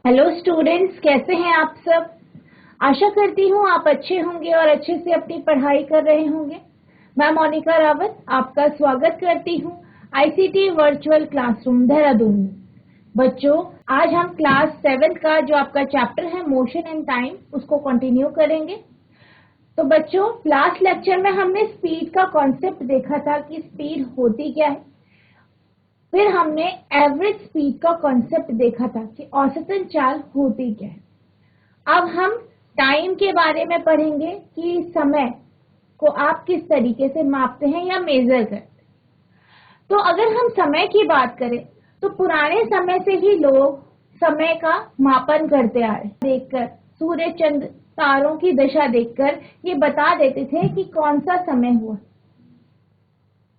Hello students, कैसे हैं आप सब। आशा करती हूँ आप अच्छे होंगे और अच्छे से अपनी पढ़ाई कर रहे होंगे। मैं मोनिका रावत आपका स्वागत करती हूँ आईसीटी वर्चुअल क्लासरूम देहरादून में। बच्चों, आज हम क्लास 7 का जो आपका चैप्टर है मोशन एंड टाइम, उसको कंटिन्यू करेंगे। तो बच्चों, लास्ट लेक्चर में हमने स्पीड का कॉन्सेप्ट देखा था कि स्पीड होती क्या है। फिर हमने एवरेज स्पीड का कॉन्सेप्ट देखा था कि औसतन चाल होती क्या है। अब हम टाइम के बारे में पढ़ेंगे कि समय को आप किस तरीके से मापते हैं या मेजर करते हैं। तो अगर हम समय की बात करें तो पुराने समय से ही लोग समय का मापन करते आ रहे, देखकर सूर्य चंद्र तारों की दशा देखकर ये बता देते थे कि कौन सा समय हुआ।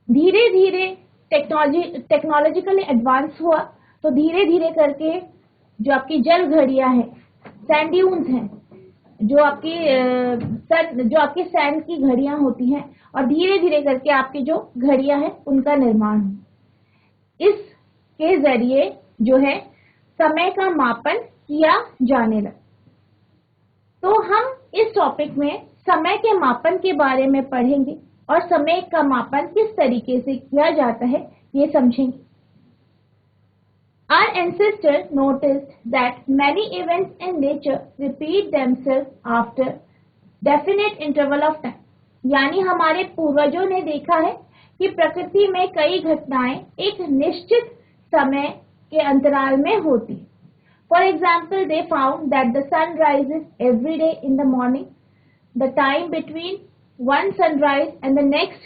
धीरे धीरे टेक्नोलॉजिकली एडवांस हुआ तो धीरे धीरे करके जो आपकी जल घड़ियां हैं, सैंड ड्यून्स हैं, जो आपकी सैंड की घड़ियां होती हैं, और धीरे धीरे करके आपकी जो घड़ियां हैं उनका निर्माण हुआ। इसके जरिए जो है समय का मापन किया जाने लगा। तो हम इस टॉपिक में समय के मापन के बारे में पढ़ेंगे और समय का मापन किस तरीके से किया जाता है ये समझेंगे। Our ancestors noticed that many events in nature repeat themselves after definite interval of time. यानी हमारे पूर्वजों ने देखा है कि प्रकृति में कई घटनाएं एक निश्चित समय के अंतराल में होती है। For example, they found that the sun rises every day in the morning. The time between one sunrise and the next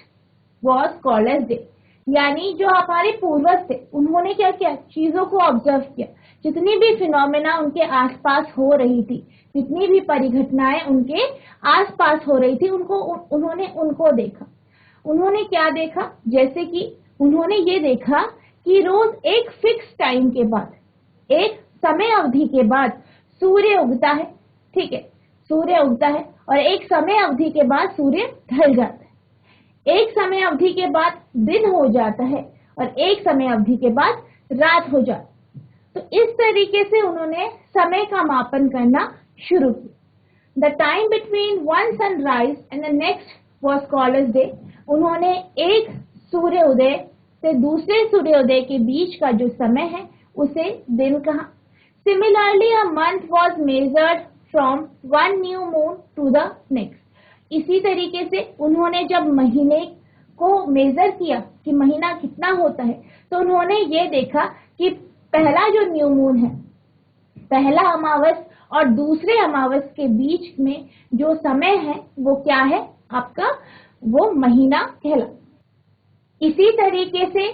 was called as day. यानी जो हमारे पूर्वज थे उन्होंने क्या किया, चीजों को ऑब्जर्व किया। जितनी भी फिनोमेना उनके आसपास हो रही थी, जितनी भी परिघटनाएं उनके आसपास हो रही थी, उन्होंने उनको देखा। उन्होंने क्या देखा, जैसे कि उन्होंने ये देखा कि रोज एक फिक्स टाइम के बाद, एक समय अवधि के बाद सूर्य उगता है। ठीक है, सूर्य उगता है और एक समय अवधि के बाद सूर्य ढल जाता है। एक समय अवधि के बाद दिन हो जाता है और एक समय अवधि के बाद रात हो जाती है। तो इस तरीके से उन्होंने समय का मापन करना शुरू किया। The time between one sunrise and the next was called as day. उन्होंने एक सूर्योदय से दूसरे सूर्योदय के बीच का जो समय है उसे दिन कहा। Similarly a month was measured from one new moon to the next. इसी तरीके से उन्होंने जब महीने को मेजर किया कि महीना कितना होता है, तो उन्होंने ये देखा कि पहला जो न्यू मून है, पहला अमावस और दूसरे अमावस के बीच में जो समय है वो क्या है आपका, वो महीना कहला। इसी तरीके से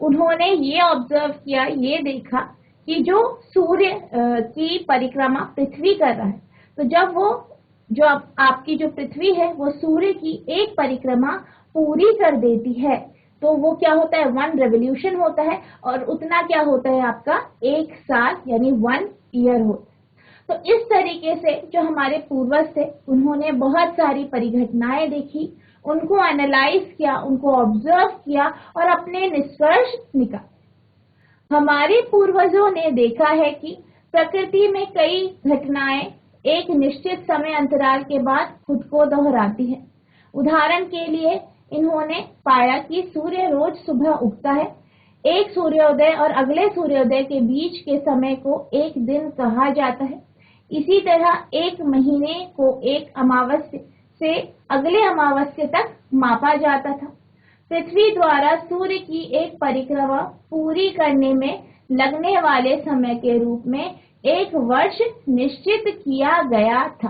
उन्होंने ये ऑब्जर्व किया, ये देखा कि जो सूर्य की परिक्रमा पृथ्वी कर रहा है, तो जब वो जो आपकी जो पृथ्वी है वो सूर्य की एक परिक्रमा पूरी कर देती है तो वो क्या होता है, वन रेवोल्यूशन होता है, और उतना क्या होता है आपका, एक साल यानी 1 ईयर होता है। तो इस तरीके से जो हमारे पूर्वज थे उन्होंने बहुत सारी परिघटनाएं देखी, उनको एनालाइज किया, उनको ऑब्जर्व किया और अपने निष्कर्ष निकाले। हमारे पूर्वजों ने देखा है कि प्रकृति में कई घटनाएं एक निश्चित समय अंतराल के बाद खुद को दोहराती है। उदाहरण के लिए इन्होंने पाया कि सूर्य रोज सुबह उगता है। एक सूर्योदय और अगले सूर्योदय के बीच के समय को एक दिन कहा जाता है। इसी तरह एक महीने को एक अमावस्या से अगले अमावस्या तक मापा जाता था। पृथ्वी द्वारा सूर्य की एक परिक्रमा पूरी करने में लगने वाले समय के रूप में एक वर्ष निश्चित किया गया था।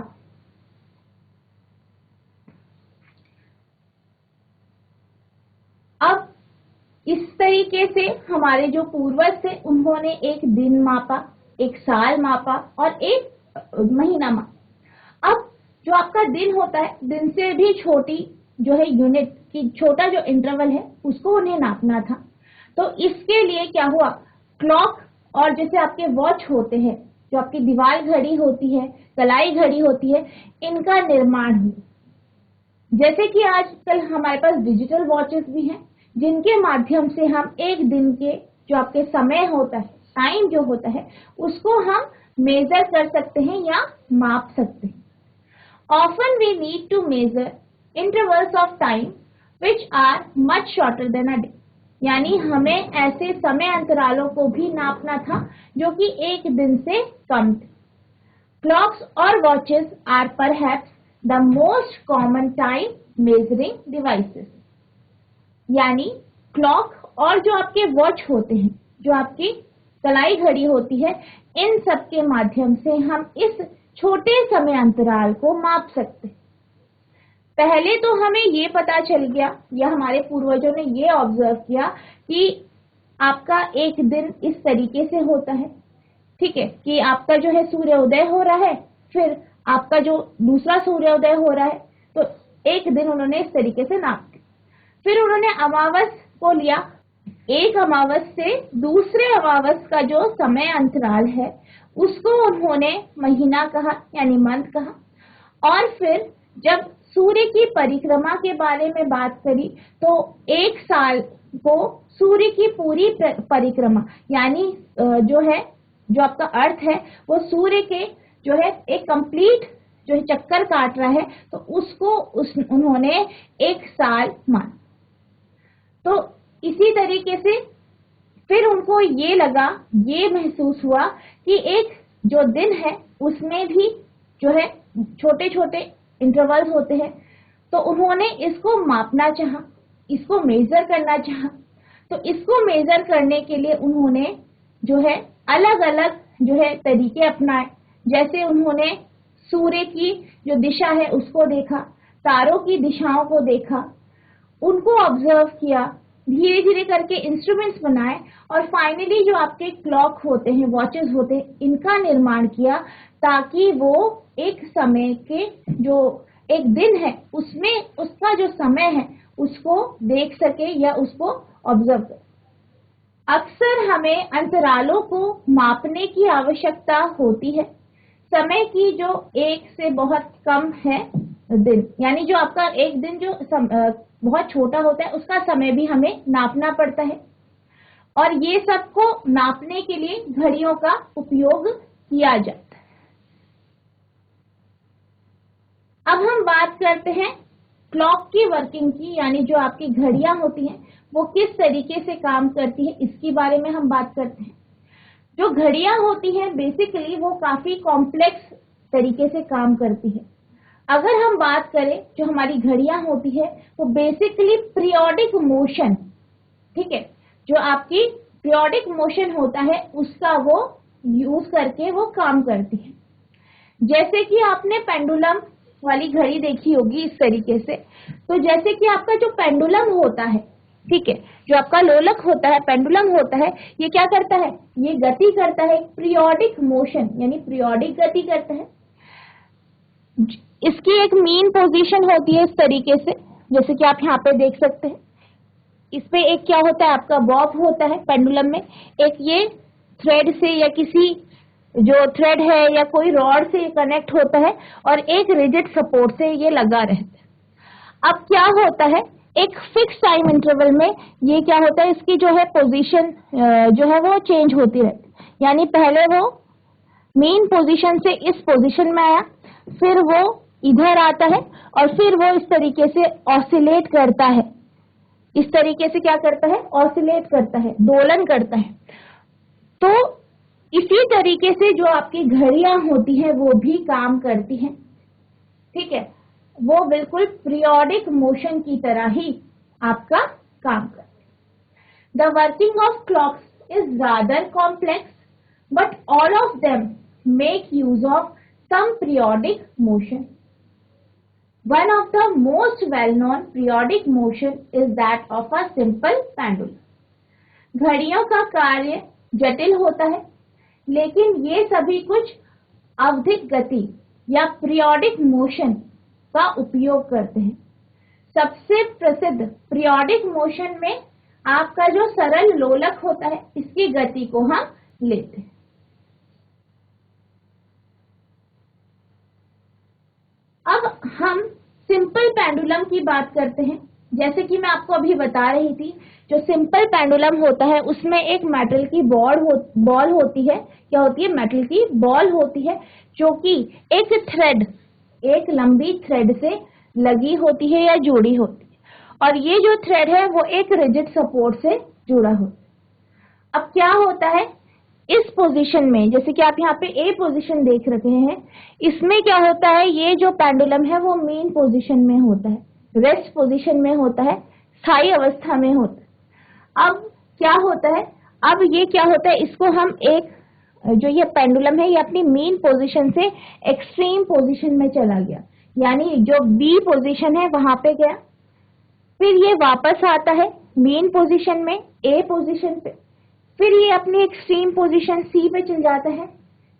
अब इस तरीके से हमारे जो पूर्वज थे उन्होंने एक दिन मापा, एक साल मापा और एक महीना मापा। अब जो आपका दिन होता है, दिन से भी छोटी जो है यूनिट की छोटा जो इंटरवल है उसको उन्हें नापना था। तो इसके लिए क्या हुआ, क्लॉक और जैसे आपके वॉच होते हैं, जो आपकी दीवार घड़ी होती है, कलाई घड़ी होती है, इनका निर्माण हुआ। जैसे कि आजकल हमारे पास डिजिटल वॉचेस भी हैं जिनके माध्यम से हम एक दिन के जो आपके समय होता है, टाइम जो होता है उसको हम मेजर कर सकते हैं या माप सकते हैं। Often we need to measure intervals of time which are much shorter than a day. यानी हमें ऐसे समय अंतरालों को भी नापना था जो कि एक दिन से कम थे। Clocks or watches are perhaps the most common time measuring devices. यानी क्लॉक और जो आपके वॉच होते हैं, जो आपकी कलाई घड़ी होती है, इन सब के माध्यम से हम इस छोटे समय अंतराल को माप सकते हैं। पहले तो हमें ये पता चल गया या हमारे पूर्वजों ने ये ऑब्जर्व किया कि आपका एक दिन इस तरीके से होता है, ठीक है, कि आपका जो है सूर्योदय हो रहा है, फिर आपका जो दूसरा सूर्योदय हो रहा है, तो एक दिन उन्होंने इस तरीके से नाप दिया। फिर उन्होंने अमावस को लिया, एक अमावस से दूसरे अमावस का जो समय अंतराल है उसको उन्होंने महीना कहा यानी मंथ कहा। और फिर जब सूर्य की परिक्रमा के बारे में बात करी तो एक साल को सूर्य की पूरी परिक्रमा यानी जो है, जो आपका अर्थ है वो सूर्य के जो है एक कंप्लीट जो है चक्कर काट रहा है, तो उसको उन्होंने एक साल माना। तो इसी तरीके से फिर उनको ये लगा, ये महसूस हुआ कि एक जो दिन है उसमें भी जो है छोटे छोटे इंटरवल्स होते हैं, तो उन्होंने इसको मापना चाहा, इसको मेजर करना चाहा। तो इसको मेजर करने के लिए उन्होंने जो है अलग अलग जो है तरीके अपनाए। जैसे उन्होंने सूर्य की जो दिशा है उसको देखा, तारों की दिशाओं को देखा, उनको ऑब्जर्व किया, धीरे धीरे करके इंस्ट्रूमेंट्स बनाए और फाइनली जो आपके क्लॉक होते हैं, वॉचेस होते हैं, इनका निर्माण किया ताकि वो एक समय के जो एक दिन है उसमें उसका जो समय है उसको देख सके या उसको ऑब्जर्व करे। अक्सर हमें अंतरालों को मापने की आवश्यकता होती है। समय की जो एक से बहुत कम है दिन, यानी जो आपका एक दिन जो बहुत छोटा होता है उसका समय भी हमें नापना पड़ता है, और ये सबको नापने के लिए घड़ियों का उपयोग किया जाता है। अब हम बात करते हैं क्लॉक की वर्किंग की, यानी जो आपकी घड़ियां होती हैं वो किस तरीके से काम करती है, इसके बारे में हम बात करते हैं। जो घड़ियां होती हैं बेसिकली वो काफी कॉम्प्लेक्स तरीके से काम करती है। अगर हम बात करें जो हमारी घड़ियां होती है वो बेसिकली पीरियोडिक मोशन, ठीक है, जो आपकी पीरियोडिक मोशन होता है उसका वो यूज करके वो काम करती है। जैसे कि आपने पेंडुलम वाली घड़ी देखी होगी इस तरीके से, तो जैसे कि आपका जो पेंडुलम होता है, ठीक है, जो आपका लोलक होता है, पेंडुलम होता है, ये क्या करता है, ये गति करता है, पीरियोडिक मोशन यानी पीरियोडिक गति करता है। इसकी एक मीन पोजीशन होती है इस तरीके से, जैसे कि आप यहाँ पे देख सकते हैं। इस पे एक क्या होता है, आपका बॉब होता है पेंडुलम में, एक ये थ्रेड से या किसी जो थ्रेड है या कोई रॉड से कनेक्ट होता है और एक रिजिड सपोर्ट से ये लगा रहता है। अब क्या होता है, एक फिक्स टाइम इंटरवल में ये क्या होता है, इसकी जो है पोजीशन जो है वो चेंज होती रहती है। यानी पहले वो मेन पोजीशन से इस पोजीशन में आया, फिर वो इधर आता है और फिर वो इस तरीके से ऑसिलेट करता है। इस तरीके से क्या करता है, ऑसिलेट करता है, दोलन करता है। तो इसी तरीके से जो आपकी घड़ियां होती हैं वो भी काम करती हैं, ठीक है, वो बिल्कुल पीरियोडिक मोशन की तरह ही आपका काम करती है। The working of clocks is rather complex but all of them make use of some periodic motion. One of the most well-known periodic motion is that of a simple pendulum. घड़ियों का कार्य जटिल होता है, लेकिन ये सभी कुछ आवधिक गति या पीरियोडिक मोशन का उपयोग करते हैं। सबसे प्रसिद्ध पीरियोडिक मोशन में आपका जो सरल लोलक होता है, इसकी गति को हम लेते हैं। अब हम सिंपल पेंडुलम की बात करते हैं। जैसे कि मैं आपको अभी बता रही थी, जो सिंपल पेंडुलम होता है उसमें एक मेटल की बॉल होती है। क्या होती है? मेटल की बॉल होती है, जो कि एक थ्रेड, एक लंबी थ्रेड से लगी होती है या जुड़ी होती है, और ये जो थ्रेड है वो एक रिजिड सपोर्ट से जुड़ा होता है। अब क्या होता है इस पोजीशन में, जैसे कि आप यहाँ पे ए पोजीशन देख रहे हैं, इसमें क्या होता है, ये जो पेंडुलम है वो मेन पोजीशन में होता है, रेस्ट पोजीशन में होता है, स्थायी अवस्था में होता है। अब क्या होता है, अब ये क्या होता है, इसको हम एक, जो ये पेंडुलम है ये अपनी मेन पोजीशन से एक्सट्रीम पोजीशन में चला गया, यानी जो बी पोजीशन है वहां पे गया, फिर ये वापस आता है मेन पोजीशन में ए पोजीशन पे, फिर ये अपनी एक्सट्रीम पोजीशन सी पे चल जाता है,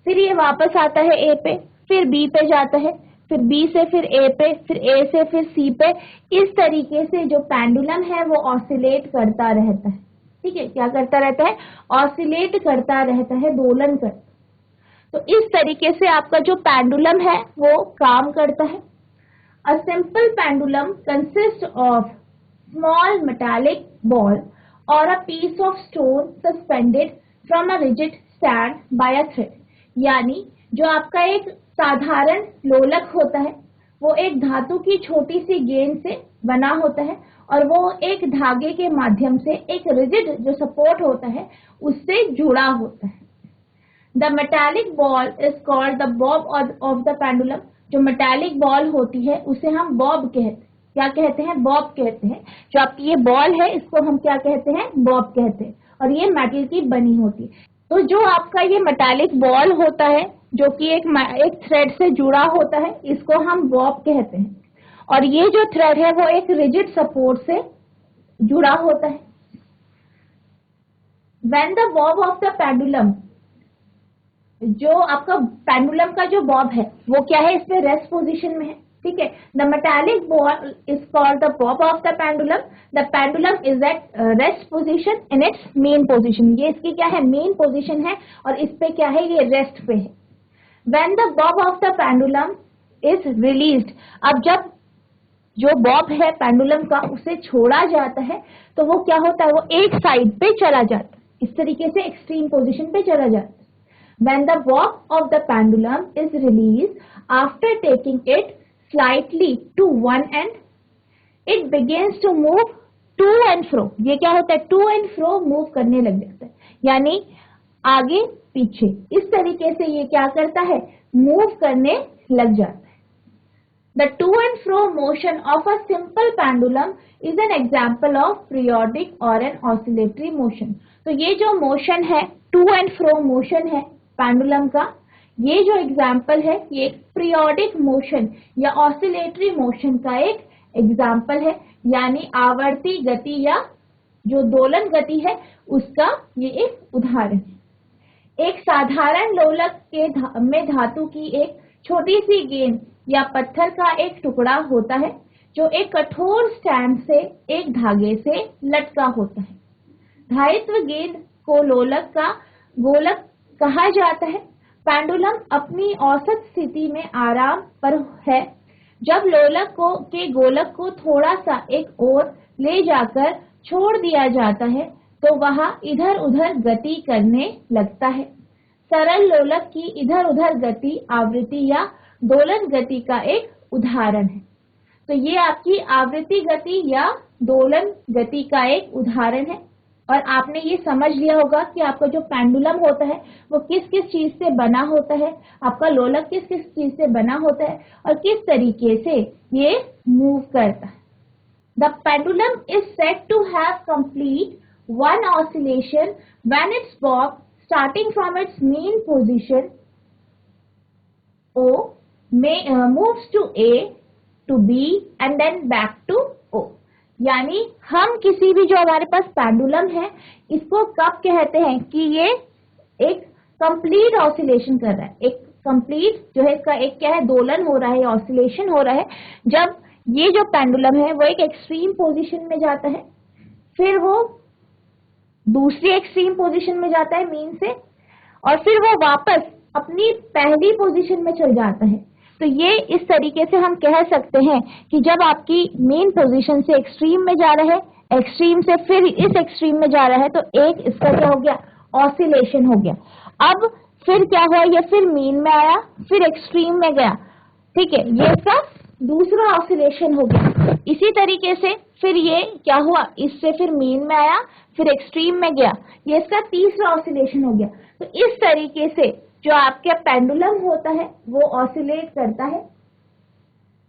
फिर ये वापस आता है ए पे, फिर बी पे जाता है, फिर बी से फिर ए पे, फिर ए से फिर सी पे। इस तरीके से जो पेंडुलम है वो ऑसिलेट करता रहता है। ठीक है, क्या करता रहता है? ऑसिलेट करता रहता है, दोलन करता। तो इस तरीके से आपका जो पेंडुलम है वो काम करता है। A simple pendulum consist of small metallic ball or a piece of stone suspended from a rigid stand by a thread। यानी जो आपका एक साधारण लोलक होता है वो एक धातु की छोटी सी गेंद से बना होता है, और वो एक धागे के माध्यम से एक रिजिड जो सपोर्ट होता है उससे जुड़ा होता है। The metallic ball is called the Bob of the pendulum. जो मेटालिक बॉल होती है उसे हम बॉब कहते हैं। क्या कहते हैं? बॉब कहते हैं। जो आपकी ये बॉल है इसको हम क्या कहते हैं? बॉब कहते हैं, और ये मेटल की बनी होती है। तो जो आपका ये मेटालिक बॉल होता है जो कि एक थ्रेड से जुड़ा होता है, इसको हम बॉब कहते हैं, और ये जो थ्रेड है वो एक रिजिड सपोर्ट से जुड़ा होता है। When the Bob of the pendulum, जो आपका पेंडुलम का जो बॉब है वो क्या है, इसमें रेस्ट पोजीशन में है। ठीक है, the metallic ball is called the Bob of the pendulum. The pendulum is at rest position in its mean position. ये इसकी क्या है? मेन पोजीशन है, और इस पे क्या है? ये रेस्ट पे है। When the Bob of the pendulum is released, अब जब जो बॉब है पेंडुलम का उसे छोड़ा जाता है तो वो क्या होता है? वो एक साइड पे चला जाता है, इस तरीके से एक्सट्रीम पोजीशन पे चला जाता है। When the bob of the pendulum is released, after taking it slightly to one end, it begins to move to and fro। ये क्या होता है? to and fro मूव करने लग जाता है, यानी आगे पीछे, इस तरीके से ये क्या करता है? मूव करने लग जाता है। The to and fro motion of a simple pendulum is an example of periodic or an oscillatory motion। तो ये जो मोशन है, to and fro मोशन है पेंडुलम का, ये जो एग्जाम्पल है ये एक पीरियोडिक मोशन या ऑसिलेटरी मोशन का एक एग्जाम्पल है, यानी आवर्ती गति या जो दोलन गति है उसका ये एक उदाहरण है। एक साधारण लोलक के में धातु की एक छोटी सी गेंद या पत्थर का एक टुकड़ा होता है जो एक कठोर स्टैंड से एक धागे से लटका होता है। धारित्व गेंद को लोलक का गोलक कहा जाता है। पेंडुलम अपनी औसत स्थिति में आराम पर है। जब लोलक के गोलक को थोड़ा सा एक ओर ले जाकर छोड़ दिया जाता है तो वह इधर उधर गति करने लगता है। सरल लोलक की इधर उधर गति आवृत्ति या दोलन गति का एक उदाहरण है। तो ये आपकी आवृत्ति गति या दोलन गति का एक उदाहरण है, और आपने ये समझ लिया होगा कि आपका जो पेंडुलम होता है वो किस किस चीज से बना होता है, आपका लोलक किस किस चीज से बना होता है, और किस तरीके से ये मूव करता है। The pendulum is said to have complete one oscillation when its bob starting from its mean position O moves to A to B and then back to O। यानी हम किसी भी जो हमारे पास पेंडुलम है इसको कब कहते हैं कि ये एक कंप्लीट ऑसिलेशन कर रहा है, एक कंप्लीट जो है इसका एक क्या है? दोलन हो रहा है, ऑसिलेशन हो रहा है। जब ये जो पेंडुलम है वो एक एक्सट्रीम पोजीशन में जाता है, फिर वो दूसरी एक्सट्रीम पोजीशन में जाता है मीन से, और फिर वो वापस अपनी पहली पोजीशन में चल जाता है। तो ये इस तरीके से हम कह सकते हैं कि जब आपकी मीन पोजीशन से एक्सट्रीम में जा रहा है, एक्सट्रीम से फिर इस एक्सट्रीम में जा रहा है, तो एक इसका क्या हो गया, ऑसिलेशन हो गया। अब फिर क्या हुआ, ये फिर मीन में आया, फिर एक्सट्रीम में गया, ठीक है, ये इसका दूसरा ऑसिलेशन हो गया। इसी तरीके से फिर ये क्या हुआ, इससे फिर मीन में आया, फिर एक्सट्रीम में गया, ये इसका तीसरा ऑसिलेशन हो गया। तो इस तरीके से जो आपका पेंडुलम होता है वो ऑसिलेट करता है।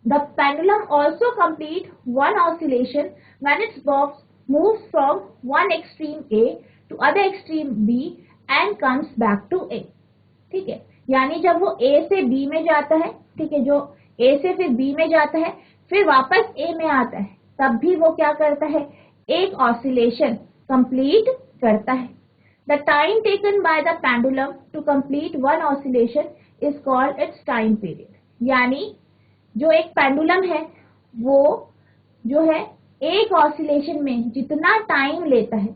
The pendulum also complete one oscillation when its box moves from one extreme A to other extreme B and comes back to A. ठीक है, यानी जब वो ए से बी में जाता है, ठीक है, जो ए से फिर बी में जाता है, फिर वापस ए में आता है, तब भी वो क्या करता है, एक ऑसिलेशन कंप्लीट करता है। The time taken by the pendulum to complete one oscillation is called its time period। यानी जो एक पेंडुलम है वो जो है एक ऑसिलेशन में जितना टाइम लेता है,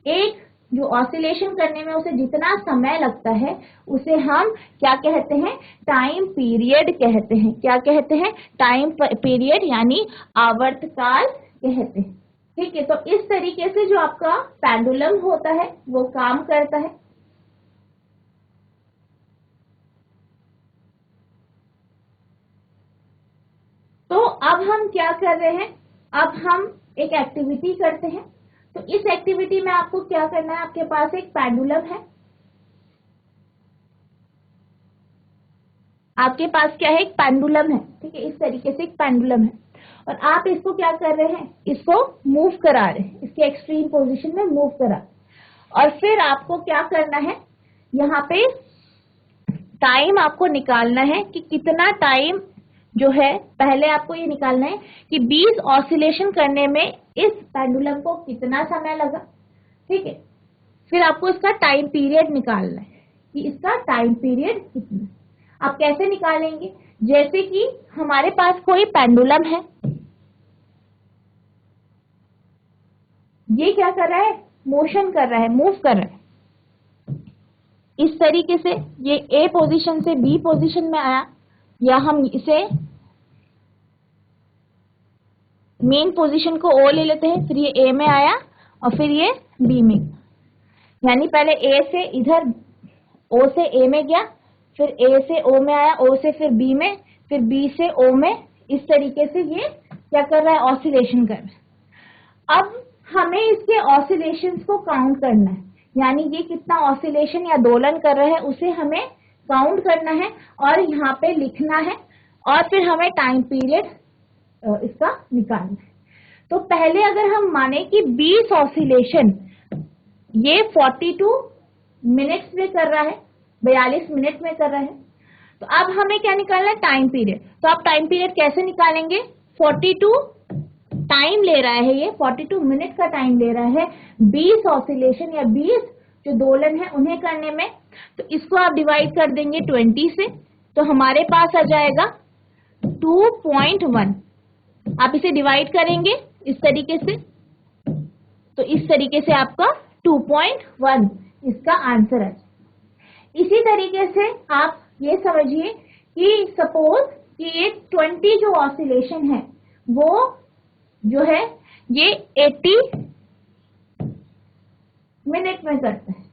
एक जो ऑसिलेशन करने में उसे जितना समय लगता है, उसे हम क्या कहते हैं, टाइम पीरियड कहते हैं। क्या कहते हैं, टाइम पीरियड, यानी आवर्तकाल कहते हैं। ठीक है, तो इस तरीके से जो आपका पेंडुलम होता है वो काम करता है। तो अब हम क्या कर रहे हैं, अब हम एक एक्टिविटी करते हैं। तो इस एक्टिविटी में आपको क्या करना है, आपके पास एक पेंडुलम है, आपके पास क्या है, एक पेंडुलम है, ठीक है, इस तरीके से एक पेंडुलम है, और आप इसको क्या कर रहे हैं, इसको मूव करा रहे हैं, इसके एक्सट्रीम पोजीशन में मूव करा, और फिर आपको क्या करना है, यहाँ पे टाइम आपको निकालना है कि कितना टाइम जो है, पहले आपको ये निकालना है कि 20 ऑसिलेशन करने में इस पेंडुलम को कितना समय लगा। ठीक है, फिर आपको इसका टाइम पीरियड निकालना है कि इसका टाइम पीरियड कितना। आप कैसे निकालेंगे, जैसे कि हमारे पास कोई पेंडुलम है, ये क्या कर रहा है, मोशन कर रहा है, मूव कर रहा है, इस तरीके से ये ए पोजीशन से बी पोजीशन में आया, या हम इसे मेन पोजीशन को ओ ले लेते हैं, फिर ये ए में आया और फिर ये बी में, यानी पहले ए से इधर ओ से ए में गया, फिर ए से ओ में आया, ओ से फिर बी में, फिर बी से ओ में, इस तरीके से ये क्या कर रहा है, ऑसिलेशन कर रहा है। अब हमें इसके ऑसिलेशंस को काउंट करना है, यानी ये कितना ऑसिलेशन या दोलन कर रहा है उसे हमें काउंट करना है और यहाँ पे लिखना है, और फिर हमें टाइम पीरियड इसका निकालना है। तो पहले अगर हम माने कि 20 ऑसिलेशन ये 42 मिनट्स में कर रहा है, 42 मिनट में कर रहा है, तो अब हमें क्या निकालना है, टाइम पीरियड। तो आप टाइम पीरियड कैसे निकालेंगे, 42 टाइम ले रहा है, ये 42 मिनट का टाइम ले रहा है 20 ऑसिलेशन या 20 जो दोलन है उन्हें करने में। तो इसको आप डिवाइड कर देंगे 20 से, तो हमारे पास आ जाएगा 2.1। आप इसे डिवाइड करेंगे इस तरीके से, तो इस तरीके से आपका 2.1 इसका आंसर है। इसी तरीके से आप ये समझिए कि सपोज कि ये 20 जो ऑसिलेशन है वो जो है ये 80 मिनट में करता है,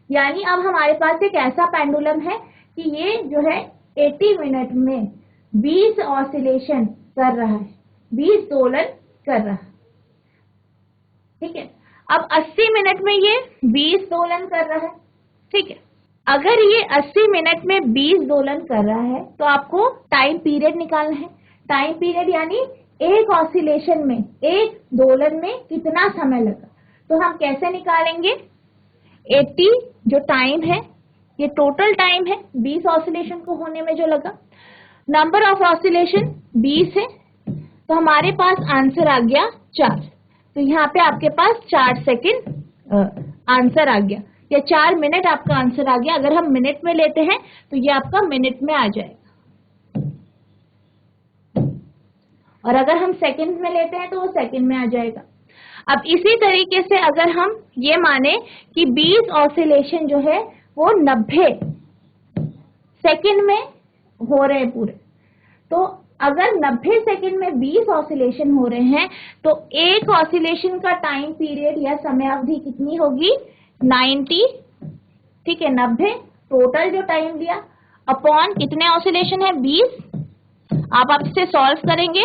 यानी अब हमारे पास एक ऐसा पेंडुलम है कि ये जो है 80 मिनट में 20 ऑसिलेशन कर रहा है, 20 दोलन कर रहा है। ठीक है, अब 80 मिनट में ये 20 दोलन कर रहा है। ठीक है, अगर ये 80 मिनट में 20 दोलन कर रहा है तो आपको टाइम पीरियड निकालना है। टाइम पीरियड यानी एक ऑसिलेशन में, एक दोलन में कितना समय लगा। तो हम कैसे निकालेंगे, 80 जो टाइम है, ये टोटल टाइम है 20 ऑसिलेशन को होने में जो लगा, नंबर ऑफ ऑसिलेशन 20 है, तो हमारे पास आंसर आ गया 4। तो यहाँ पे आपके पास 4 सेकेंड आंसर आ गया, या 4 मिनट आपका आंसर आ गया। अगर हम मिनट में लेते हैं तो ये आपका मिनट में आ जाएगा, और अगर हम सेकंड में लेते हैं तो वो सेकंड में आ जाएगा। अब इसी तरीके से अगर हम ये माने कि 20 ऑसिलेशन जो है वो 90 सेकंड में हो रहे हैं पूरे, तो अगर 90 सेकंड में 20 ऑसिलेशन हो रहे हैं तो एक ऑसिलेशन का टाइम पीरियड या समय अवधि कितनी होगी? 90, ठीक है, 90 टोटल जो टाइम लिया अपॉन कितने ऑसिलेशन है? 20। आप इसे सॉल्व करेंगे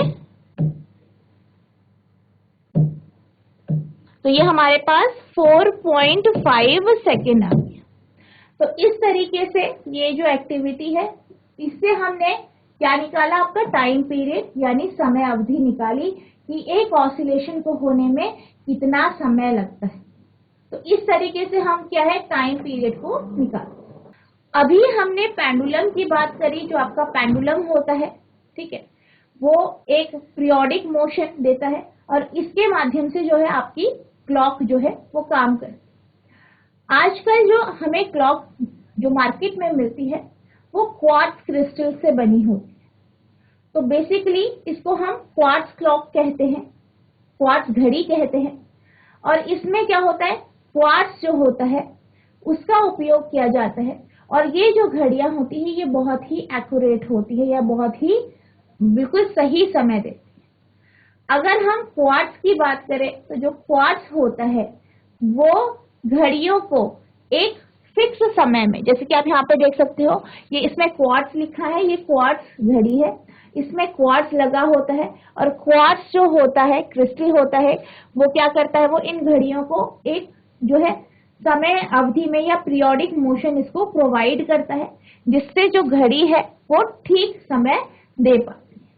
तो ये हमारे पास 4.5 सेकेंड आ गया। तो इस तरीके से ये जो एक्टिविटी है इससे हमने क्या निकाला? आपका टाइम पीरियड यानी समय अवधि निकाली कि एक ऑसिलेशन को होने में कितना समय लगता है। तो इस तरीके से हम क्या है टाइम पीरियड को निकालते हैं। अभी हमने पेंडुलम की बात करी। जो आपका पेंडुलम होता है, ठीक है, वो एक पीरियोडिक मोशन देता है और इसके माध्यम से जो है आपकी क्लॉक जो है वो काम करती है। आजकल जो हमें क्लॉक जो मार्केट में मिलती है वो क्वार्ट्ज क्रिस्टल से बनी होती है। तो बेसिकली इसको हम क्वार्ट्ज क्लॉक कहते हैं, क्वार्ट्ज घड़ी कहते हैं। और इसमें क्या होता है? क्वार्ट्ज जो होता है उसका उपयोग किया जाता है और ये जो घड़ियां होती है ये बहुत ही एक्यूरेट होती है या बहुत ही बिल्कुल सही समय देती है। अगर हम क्वार्ट्ज की बात करें तो जो क्वार्ट्ज होता है वो घड़ियों को एक फिक्स समय में, जैसे कि आप यहाँ पे देख सकते हो, ये इसमें क्वार्ट्ज लिखा है, ये क्वार्ट्ज घड़ी है, इसमें क्वार्ट्ज लगा होता है और क्वार्ट्ज जो होता है क्रिस्टल होता है वो क्या करता है? वो इन घड़ियों को एक जो है समय अवधि में या पीरियोडिक मोशन इसको प्रोवाइड करता है जिससे जो घड़ी है वो ठीक समय दे पाती है।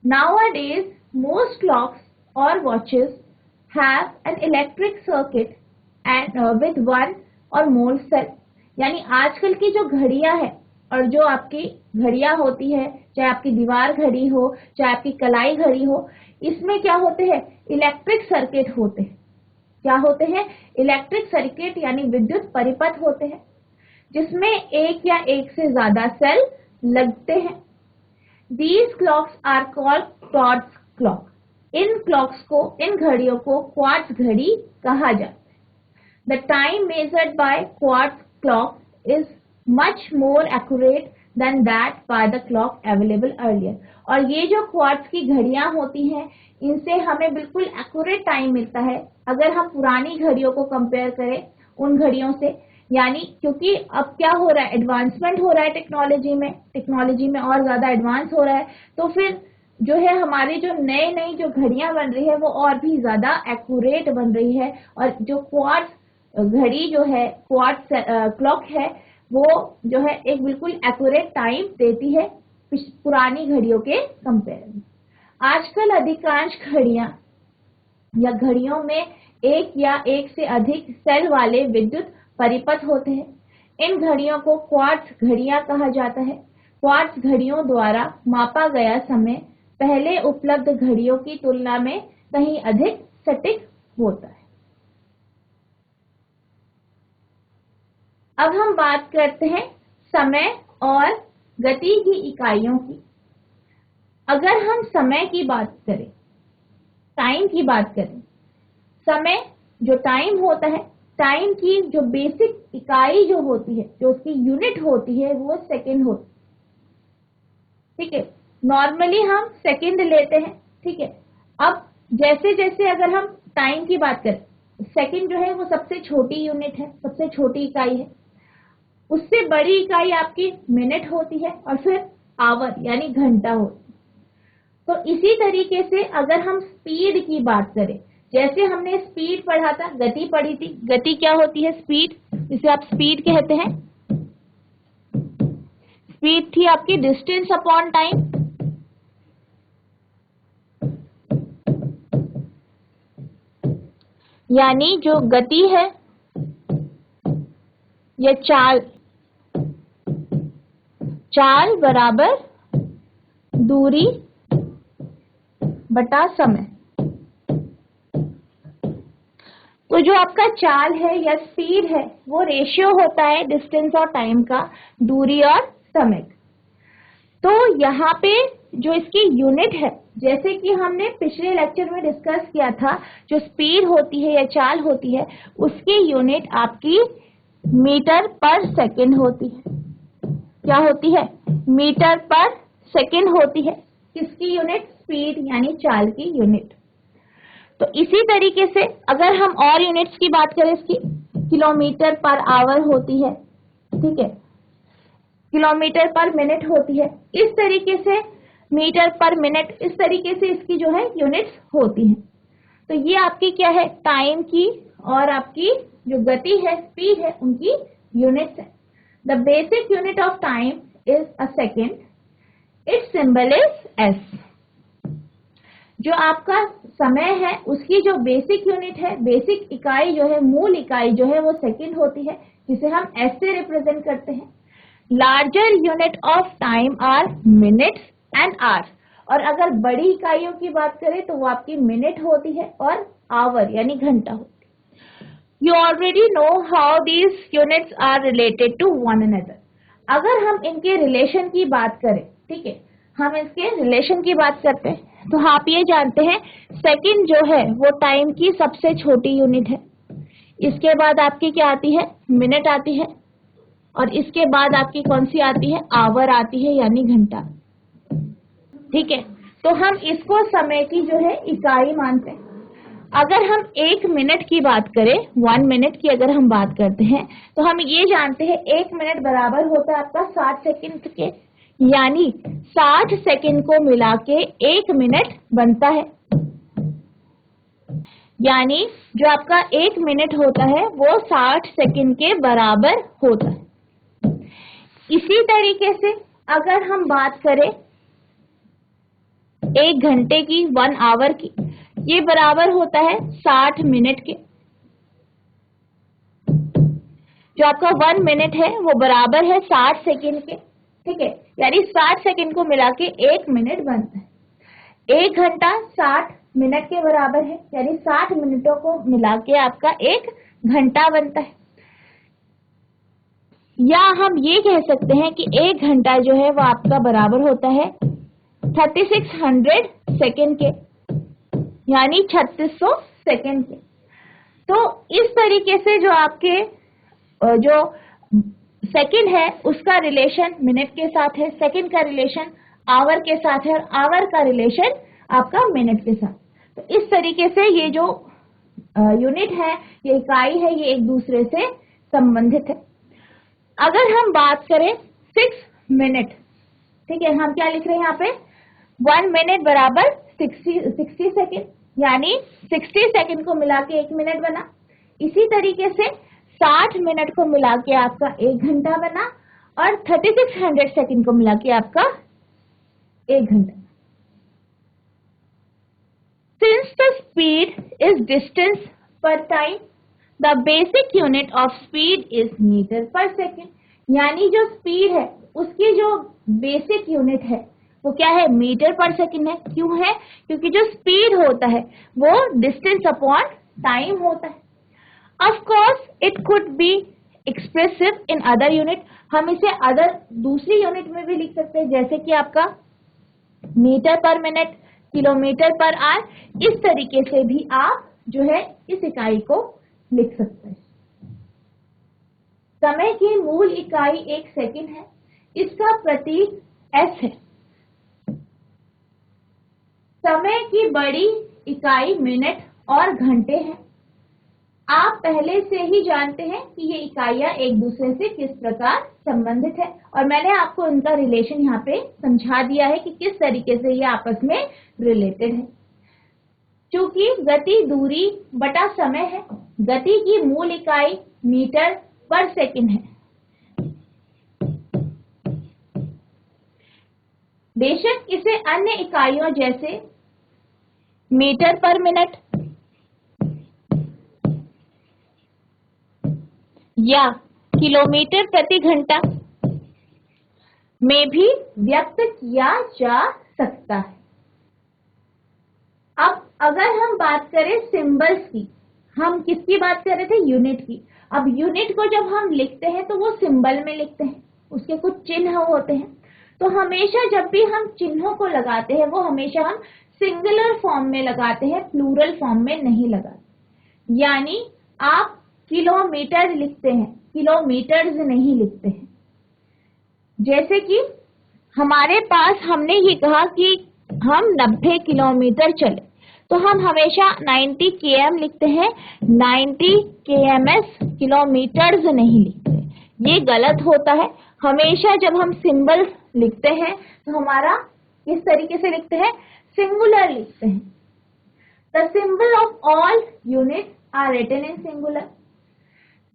Nowadays, most clocks or watches have an electric circuit and with one or more cell। यानी आजकल की जो घड़ियां है और जो आपकी घड़ियां होती है, चाहे आपकी दीवार घड़ी हो चाहे आपकी कलाई घड़ी हो, इसमें क्या होते हैं? इलेक्ट्रिक सर्किट होते हैं। क्या होते हैं? इलेक्ट्रिक सर्किट यानी विद्युत परिपथ होते हैं जिसमें एक या एक से ज्यादा सेल लगते हैं। These clocks are called quartz clock। In clocks को, इन घड़ियों को क्वार्ट्ज घड़ी कहा जाता है। The time measured by quartz clock is much more accurate than that by the clock available earlier। और ये जो क्वार्ट्ज की घड़ियां होती हैं इनसे हमें बिल्कुल एक्यूरेट टाइम मिलता है अगर हम पुरानी घड़ियों को कंपेयर करें उन घड़ियों से। यानी क्योंकि अब क्या हो रहा है? एडवांसमेंट हो रहा है टेक्नोलॉजी में और ज्यादा एडवांस हो रहा है, तो फिर जो है हमारी जो नई जो घड़ियां बन रही है वो और भी ज्यादा एक्यूरेट बन रही है। और जो क्वार्ट्ज घड़ी जो है, क्वार्ट्ज क्लॉक है, वो जो है एक बिल्कुल एक्यूरेट टाइम देती है पुरानी घड़ियों के कंपेयर में। आजकल अधिकांश घड़ियां या घड़ियों में एक या एक से अधिक सेल वाले विद्युत परिपथ होते हैं। इन घड़ियों को क्वार्ट्ज घड़ियां कहा जाता है। क्वार्ट्ज घड़ियों द्वारा मापा गया समय पहले उपलब्ध घड़ियों की तुलना में कहीं अधिक सटीक होता है। अब हम बात करते हैं समय और गति की इकाइयों की। अगर हम समय की बात करें, टाइम की बात करें, समय जो टाइम होता है, टाइम की जो बेसिक इकाई जो होती है, जो उसकी यूनिट होती है वो सेकंड होती है। ठीक है, नॉर्मली हम सेकंड लेते हैं। ठीक है, अब जैसे जैसे अगर हम टाइम की बात करें, सेकंड जो है वो सबसे छोटी यूनिट है, सबसे छोटी इकाई है। उससे बड़ी इकाई आपकी मिनट होती है और फिर आवर यानी घंटा होती है। तो इसी तरीके से अगर हम स्पीड की बात करें, जैसे हमने स्पीड पढ़ा था, गति पढ़ी थी। गति क्या होती है? स्पीड, जिसे आप स्पीड कहते हैं। स्पीड थी आपकी डिस्टेंस अपॉन टाइम। यानी जो गति है या चाल बराबर दूरी बटा समय। तो जो आपका चाल है या स्पीड है वो रेशियो होता है डिस्टेंस और टाइम का, दूरी और समय। तो यहाँ पे जो इसकी यूनिट है, जैसे कि हमने पिछले लेक्चर में डिस्कस किया था, जो स्पीड होती है या चाल होती है उसकी यूनिट आपकी मीटर पर सेकंड होती है। क्या होती है? मीटर पर सेकेंड होती है। किसकी यूनिट? स्पीड यानी चाल की यूनिट। तो इसी तरीके से अगर हम और यूनिट्स की बात करें, इसकी किलोमीटर पर आवर होती है, ठीक है, किलोमीटर पर मिनट होती है, इस तरीके से मीटर पर मिनट, इस तरीके से इसकी जो है यूनिट्स होती हैं। तो ये आपकी क्या है? टाइम की और आपकी जो गति है, स्पीड है, उनकी यूनिट्स है। The basic unit of time is a second, it's symbol is S. जो आपका समय है उसकी जो बेसिक यूनिट है, बेसिक इकाई जो है, मूल इकाई जो है वो सेकेंड होती है, जिसे हम एस से रिप्रेजेंट करते हैं। Larger unit of time are minutes and hours. और अगर बड़ी इकाइयों की बात करें तो वो आपकी मिनट होती है और आवर यानी घंटा होती है। You already know how these units are related to one another. अगर हम इनके रिलेशन की बात करें, ठीक है, हम इसके रिलेशन की बात करते हैं, तो आप ये जानते हैं सेकंड जो है वो टाइम की सबसे छोटी यूनिट है। इसके बाद आपकी क्या आती है? मिनट आती है। और इसके बाद आपकी कौन सी आती है? आवर आती है यानी घंटा। ठीक है, तो हम इसको समय की जो है इकाई मानते हैं। अगर हम एक मिनट की बात करें, 1 मिनट की अगर हम बात करते हैं, तो हम ये जानते हैं 1 मिनट बराबर होता है आपका 60 सेकंड के, यानी 60 सेकंड को मिला के 1 मिनट बनता है। यानी जो आपका 1 मिनट होता है वो 60 सेकंड के बराबर होता है। इसी तरीके से अगर हम बात करें 1 घंटे की, 1 आवर की, ये बराबर होता है 60 मिनट के। जो आपका 1 मिनट है वो बराबर है 60 सेकंड के, ठीक है, यानी 60 सेकंड को मिला के 1 मिनट बनता है। 1 घंटा 60 मिनट के बराबर है, यानी 60 मिनटों को मिला के आपका 1 घंटा बनता है। या हम ये कह सकते हैं कि 1 घंटा जो है वो आपका बराबर होता है 3600 सेकंड के, यानी 3600 सेकंड के। तो इस तरीके से जो आपके जो सेकंड है उसका रिलेशन मिनट के साथ है, सेकंड का रिलेशन आवर के साथ है, और आवर का रिलेशन आपका मिनट के साथ। तो इस तरीके से ये जो यूनिट है, ये इकाई है, ये एक दूसरे से संबंधित है। अगर हम बात करें 6 मिनट, ठीक है, हम क्या लिख रहे हैं यहाँ पे? 1 मिनट बराबर 60 सेकेंड, यानी 60 सेकेंड को मिला के 1 मिनट बना। इसी तरीके से 60 मिनट को मिला के आपका 1 घंटा बना, और 3600 सेकेंड को मिला के आपका 1 घंटा। Since the speed is distance per time, the basic unit of speed is meter per second. यानी जो स्पीड है उसकी जो बेसिक यूनिट है वो क्या है? मीटर पर सेकंड है। क्यों है? क्योंकि जो स्पीड होता है वो डिस्टेंस अपॉन टाइम होता है। Of course it could be expressive in other unit. हम इसे अदर दूसरी यूनिट में भी लिख सकते हैं, जैसे कि आपका मीटर पर मिनट, किलोमीटर पर आवर, इस तरीके से भी आप जो है इस इकाई को लिख सकते हैं। समय की मूल इकाई 1 सेकंड है, इसका प्रतीक एस है। समय की बड़ी इकाई मिनट और घंटे हैं। आप पहले से ही जानते हैं कि ये इकाइयां एक दूसरे से किस प्रकार संबंधित है, और मैंने आपको इनका रिलेशन यहाँ पे समझा दिया है कि किस तरीके से ये आपस में रिलेटेड है। चूंकि गति दूरी बटा समय है, गति की मूल इकाई मीटर पर सेकंड है। बेशक इसे अन्य इकाइयों जैसे मीटर पर मिनट या किलोमीटर प्रति घंटा में भी व्यक्त किया जा सकता है। अब अगर हम बात करें सिंबल्स की, हम किसकी बात कर रहे थे? यूनिट की। अब यूनिट को जब हम लिखते हैं तो वो सिंबल में लिखते हैं, उसके कुछ चिन्ह होते हैं। तो हमेशा जब भी हम चिन्हों को लगाते हैं वो हमेशा हम सिंगुलर फॉर्म में लगाते हैं, प्लूरल फॉर्म में नहीं लगाते। यानी आप किलोमीटर लिखते हैं, किलोमीटर्स नहीं लिखते हैं। जैसे कि हमारे पास हमने ये कहा कि हम 90 किलोमीटर चले, तो हम हमेशा 90 km लिखते हैं, 90 kms किलोमीटर्स नहीं लिखते। ये गलत होता है। हमेशा जब हम सिंबल लिखते हैं तो हमारा किस तरीके से लिखते हैं, सिंगुलर लिखते हैं। The symbol of all units are written in singular.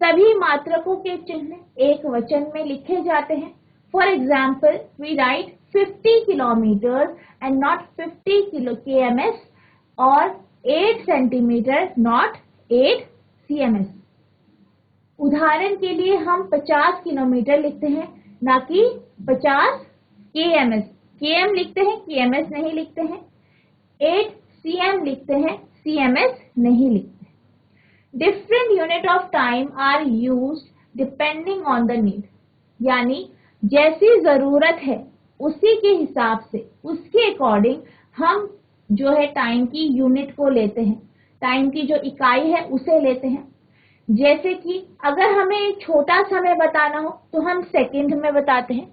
सभी मात्रकों के चिन्ह एक वचन में लिखे जाते हैं। For example, we write 50 kilometre and not 50 kms, और 8 सेंटीमीटर नॉट 8 cms। उदाहरण के लिए हम 50 किलोमीटर लिखते हैं, ना कि 50 kms। km लिखते हैं, kms नहीं लिखते हैं। 8 cm लिखते हैं, cms नहीं लिखते। Different unit of time are used depending on the need। यानी जैसी जरूरत है उसी के हिसाब से, उसके अकॉर्डिंग हम जो है टाइम की यूनिट को लेते हैं, टाइम की जो इकाई है उसे लेते हैं। जैसे कि अगर हमें एक छोटा समय बताना हो तो हम सेकंड में बताते हैं।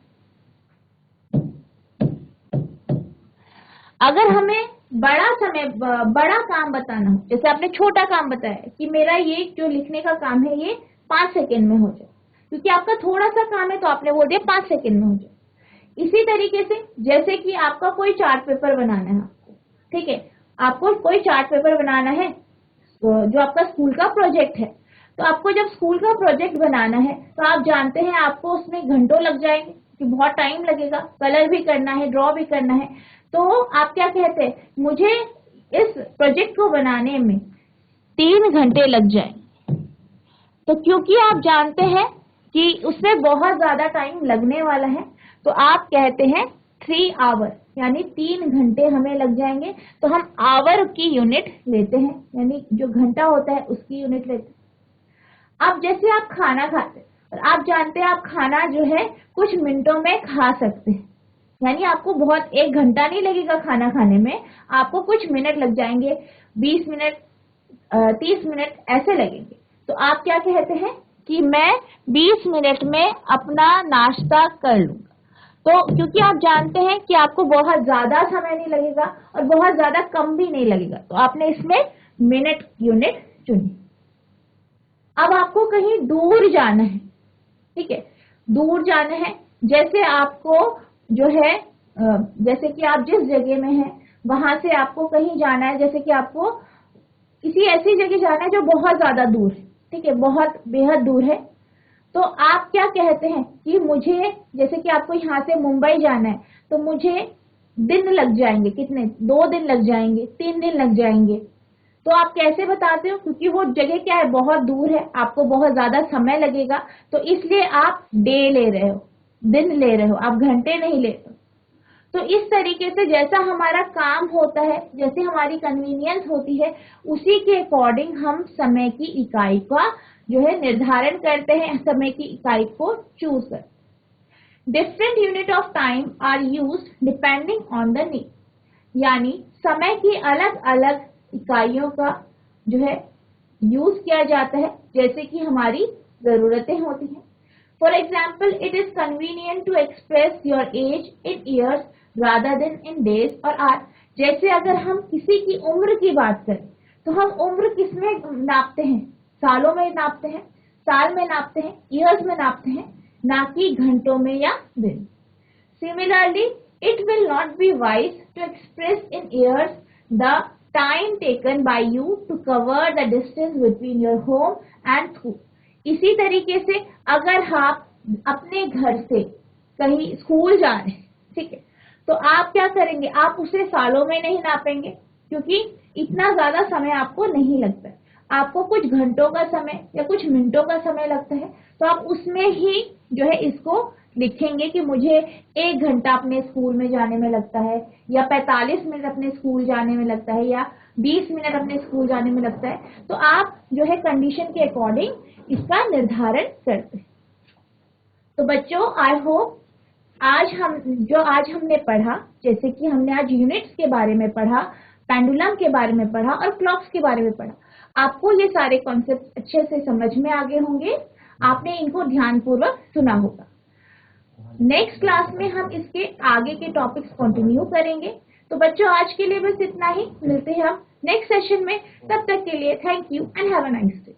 अगर हमें बड़ा काम बताना हो, जैसे आपने छोटा काम बताया कि मेरा ये जो लिखने का काम है ये 5 सेकंड में हो जाए, क्योंकि आपका थोड़ा सा काम है तो आपने बोल दिया 5 सेकंड में हो जाए। इसी तरीके से जैसे कि आपका कोई चार्ट पेपर बनाना है आपको, ठीक है, आपको कोई चार्ट पेपर बनाना है, जो आपका स्कूल का प्रोजेक्ट है, तो आपको जब स्कूल का प्रोजेक्ट बनाना है तो आप जानते हैं आपको उसमें घंटों लग जाएंगे, कि बहुत टाइम लगेगा, कलर भी करना है, ड्रॉ भी करना है। तो आप क्या कहते हैं, मुझे इस प्रोजेक्ट को बनाने में 3 घंटे लग जाएंगे। तो क्योंकि आप जानते हैं कि उसमें बहुत ज्यादा टाइम लगने वाला है, तो आप कहते हैं 3 आवर, यानी 3 घंटे हमें लग जाएंगे। तो हम आवर की यूनिट लेते हैं, यानी जो घंटा होता है उसकी यूनिट लेते हैं। अब जैसे आप खाना खाते हैं और आप जानते हैं आप खाना जो है कुछ मिनटों में खा सकते हैं, यानी आपको बहुत 1 घंटा नहीं लगेगा खाना खाने में, आपको कुछ मिनट लग जाएंगे, 20 मिनट 30 मिनट ऐसे लगेंगे। तो आप क्या कहते हैं कि मैं 20 मिनट में अपना नाश्ता कर लूंगा। तो क्योंकि आप जानते हैं कि आपको बहुत ज्यादा समय नहीं लगेगा और बहुत ज्यादा कम भी नहीं लगेगा, तो आपने इसमें मिनट यूनिट चुनी। अब आपको कहीं दूर जाना है, ठीक है, दूर जाना है, जैसे आपको जो है जैसे कि आप जिस जगह में हैं वहां से आपको कहीं जाना है, जैसे कि आपको किसी ऐसी जगह जाना है जो बहुत ज्यादा दूर है, ठीक है, बहुत बेहद दूर है। तो आप क्या कहते हैं कि मुझे, जैसे कि आपको यहाँ से मुंबई जाना है तो मुझे दिन लग जाएंगे, कितने, 2 दिन लग जाएंगे, 3 दिन लग जाएंगे। तो आप कैसे बताते हो, क्योंकि वो जगह क्या है, बहुत दूर है, आपको बहुत ज्यादा समय लगेगा, तो इसलिए आप डे ले रहे हो, दिन ले रहे हो, आप घंटे नहीं ले रहे हो। तो इस तरीके से जैसा हमारा काम होता है, जैसे हमारी कन्वीनियंस होती है, उसी के अकॉर्डिंग हम समय की इकाई का जो है निर्धारण करते हैं, समय की इकाई को चूज करते हैं। Different unit of time are used depending on the need, यानी समय की अलग अलग इकाइयों का जो है यूज किया जाता है, जैसे कि हमारी जरूरतें होती हैं। For example, it is convenient to express your age in years rather than in days और आवर। जैसे अगर हम किसी की उम्र की बात करें तो हम उम्र किसमें नापते हैं, सालों में नापते हैं, साल में नापते हैं, ईयर्स में नापते हैं, ना कि घंटों में या दिन। Similarly, it will not be wise to express in years the time taken by you to cover the distance between your home and school। इसी तरीके से अगर आप अपने घर से कहीं स्कूल जा रहे हैं, ठीक है, तो आप क्या करेंगे, आप उसे सालों में नहीं नापेंगे, क्योंकि इतना ज्यादा समय आपको नहीं लगता है, आपको कुछ घंटों का समय या कुछ मिनटों का समय लगता है। तो आप उसमें ही जो है इसको लिखेंगे कि मुझे 1 घंटा अपने स्कूल में जाने में लगता है, या 45 मिनट अपने स्कूल जाने में लगता है, या 20 मिनट अपने स्कूल जाने में लगता है। तो आप जो है कंडीशन के अकॉर्डिंग इसका निर्धारण करते हैं। तो बच्चों, आई होप आज हमने पढ़ा, जैसे कि हमने आज यूनिट्स के बारे में पढ़ा, पेंडुलम के बारे में पढ़ा और क्लॉक्स के बारे में पढ़ा, आपको ये सारे कॉन्सेप्ट अच्छे से समझ में आ गए होंगे, आपने इनको ध्यानपूर्वक सुना होगा। नेक्स्ट क्लास में हम इसके आगे के टॉपिक्स कंटिन्यू करेंगे। तो बच्चों आज के लिए बस इतना ही, मिलते हैं हम नेक्स्ट सेशन में। तब तक के लिए thank you and have a nice day.